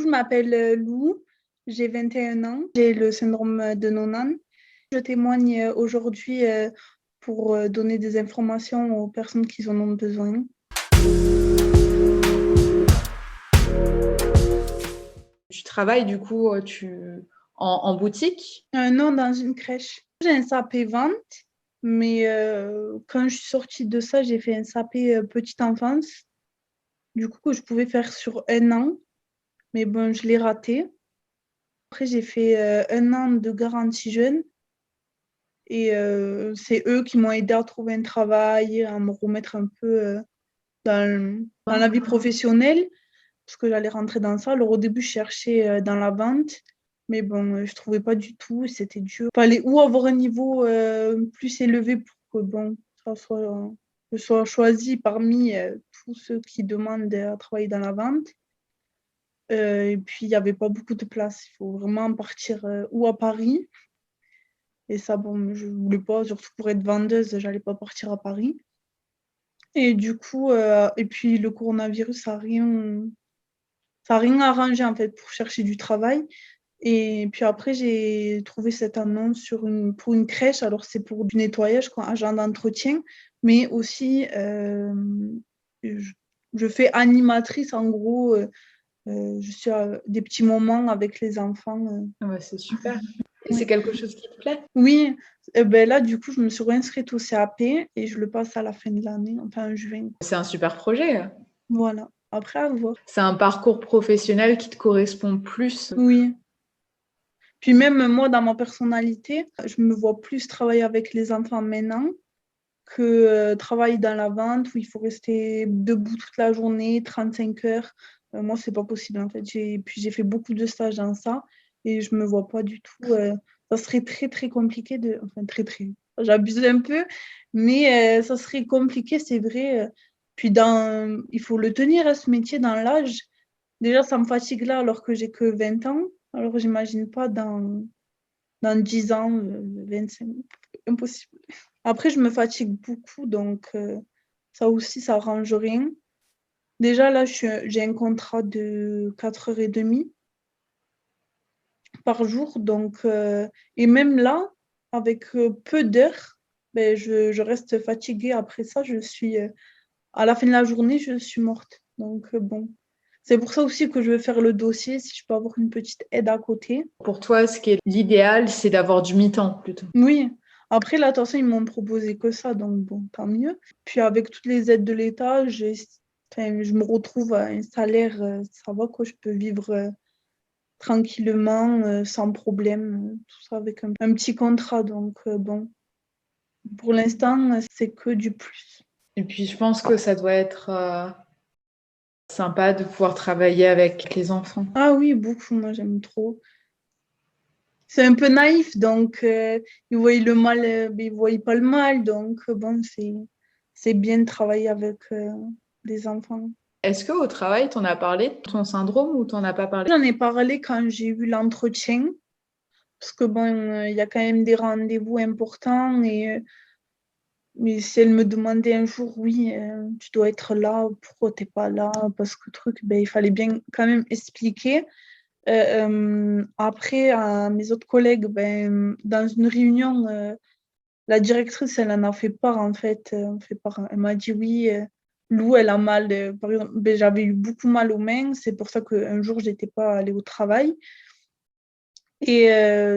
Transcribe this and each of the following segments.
je m'appelle Lou, j'ai 21 ans, j'ai le syndrome de Noonan. Je témoigne aujourd'hui pour donner des informations aux personnes qui en ont besoin. Tu travailles du coup en boutique? Non, dans une crèche. J'ai un CAP vente, mais quand je suis sortie de ça, j'ai fait un CAP petite enfance. Du coup, que je pouvais faire sur un an, mais bon, je l'ai raté. Après, j'ai fait un an de garantie jeune. Et c'est eux qui m'ont aidé à trouver un travail, à me remettre un peu dans la vie professionnelle, parce que j'allais rentrer dans ça. Alors au début, je cherchais dans la vente, mais bon, je ne trouvais pas du tout, c'était dur. Il fallait ou avoir un niveau plus élevé pour que bon, ça soit, je sois choisie parmi tous ceux qui demandent à travailler dans la vente. Et puis, il n'y avait pas beaucoup de place. Il faut vraiment partir ou à Paris. Et ça, bon, je voulais pas, surtout pour être vendeuse, j'allais pas partir à Paris. Et du coup, et puis le coronavirus, ça a rien arrangé en fait pour chercher du travail. Et puis après, j'ai trouvé cette annonce pour une crèche. Alors, c'est pour du nettoyage, quoi, agent d'entretien, mais aussi, je, je fais animatrice en gros. Je suis à des petits moments avec les enfants. Ah bah, c'est super. Et Ouais. c'est quelque chose qui te plaît? Oui, ben là, du coup, je me suis réinscrite au CAP et je le passe à la fin de l'année, enfin en juin. C'est un super projet. Voilà. Après, à voir. C'est un parcours professionnel qui te correspond plus. Oui. Puis même moi, dans ma personnalité, je me vois plus travailler avec les enfants maintenant que travailler dans la vente où il faut rester debout toute la journée, 35 heures. Moi, c'est pas possible en fait. Puis j'ai fait beaucoup de stages dans ça et je me vois pas du tout. Ça serait très très compliqué de. Enfin, très très. J'abuse un peu, mais ça serait compliqué, c'est vrai. Puis il faut le tenir à ce métier dans l'âge. Déjà, ça me fatigue là alors que j'ai que 20 ans. Alors, j'imagine pas dans 10 ans, 25. Impossible. Après, je me fatigue beaucoup, donc ça aussi, ça arrange rien. Déjà, là, j'ai un contrat de 4h30 par jour, donc, et même là, avec peu d'heures, ben, je reste fatiguée. Après ça, à la fin de la journée, je suis morte. Donc, bon. C'est pour ça aussi que je veux faire le dossier, si je peux avoir une petite aide à côté. Pour toi, ce qui est l'idéal, c'est d'avoir du mi-temps plutôt. Oui. Après, là, attention, ils m'ont proposé que ça, donc bon, tant mieux. Puis avec toutes les aides de l'État, enfin, je me retrouve à un salaire, ça va quoi, je peux vivre tranquillement, sans problème, tout ça avec un petit contrat. Donc bon, pour l'instant, c'est que du plus. Et puis, je pense que ça doit être sympa de pouvoir travailler avec les enfants. Ah oui, beaucoup, moi j'aime trop. C'est un peu naïf, donc ils voient le mal, mais ils voient pas le mal. Donc bon, c'est bien de travailler avec des enfants. Est-ce qu'au travail, tu en as parlé de ton syndrome ou tu n'en as pas parlé? J'en ai parlé quand j'ai eu l'entretien, parce que bon, il y a quand même des rendez-vous importants. Mais si elle me demandait un jour, oui, tu dois être là, pourquoi t'es pas là? Parce que truc, ben, il fallait bien quand même expliquer. Après, à mes autres collègues, ben, dans une réunion, la directrice, elle en a fait part, en fait. Elle m'a dit, oui, Lou, elle a mal. Par exemple, ben, j'avais eu beaucoup mal aux mains. C'est pour ça qu'un jour, je n'étais pas allée au travail. Et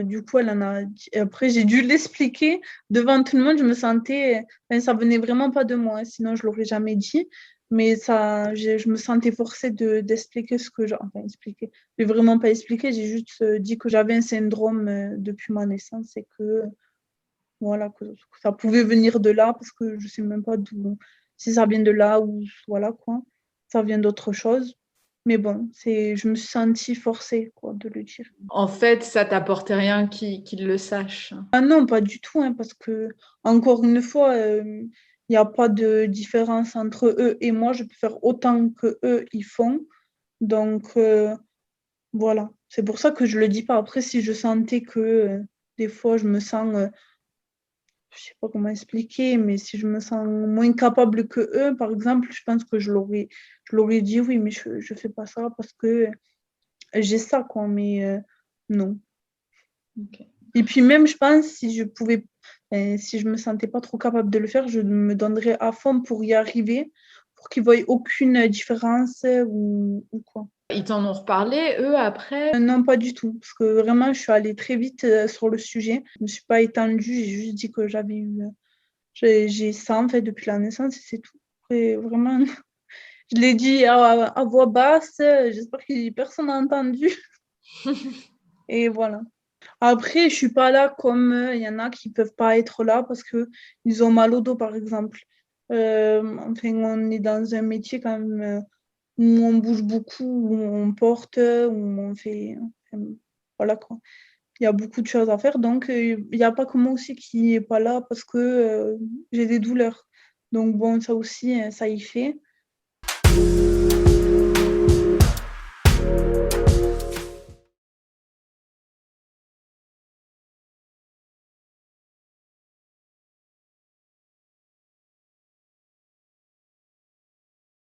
du coup, après, j'ai dû l'expliquer devant tout le monde. Je me sentais. Enfin, ça venait vraiment pas de moi, hein, sinon je l'aurais jamais dit. Mais ça, je me sentais forcée d'expliquer ce que j'ai. Enfin, expliquer. Je n'ai vraiment pas expliqué. J'ai juste dit que j'avais un syndrome depuis ma naissance et que, voilà, que ça pouvait venir de là parce que je sais même pas d'où. Si ça vient de là ou voilà quoi. Ça vient d'autre chose. Mais bon, je me suis sentie forcée quoi, de le dire. En fait, ça t'apportait rien qu'ils le sachent. Ah non, pas du tout, hein, parce que, encore une fois, il n'y a pas de différence entre eux et moi. Je peux faire autant que eux ils font. Donc, voilà. C'est pour ça que je le dis pas. Après, si je sentais que des fois, je me sens, je sais pas comment expliquer, mais si je me sens moins capable que eux, par exemple, je pense que je l'aurais dit oui, mais je fais pas ça parce que j'ai ça, quoi, mais non. Ok. Et puis même, je pense, si je me sentais pas trop capable de le faire, je me donnerais à fond pour y arriver, pour qu'ils voient aucune différence ou quoi. Ils t'en ont reparlé, eux, après? Non, pas du tout, parce que vraiment, je suis allée très vite sur le sujet. Je me suis pas étendue, j'ai juste dit que j'ai ça en fait depuis la naissance et c'est tout. Et vraiment, je l'ai dit à voix basse, j'espère que personne n'a entendu. Et voilà. Après, je suis pas là comme il y en a qui peuvent pas être là parce que ils ont mal au dos, par exemple. Enfin, on est dans un métier quand même où on bouge beaucoup, où on porte, où on fait. Enfin, voilà quoi. Il y a beaucoup de choses à faire, donc il n'y a pas que moi aussi qui n'est pas là parce que j'ai des douleurs. Donc bon, ça aussi, ça y fait.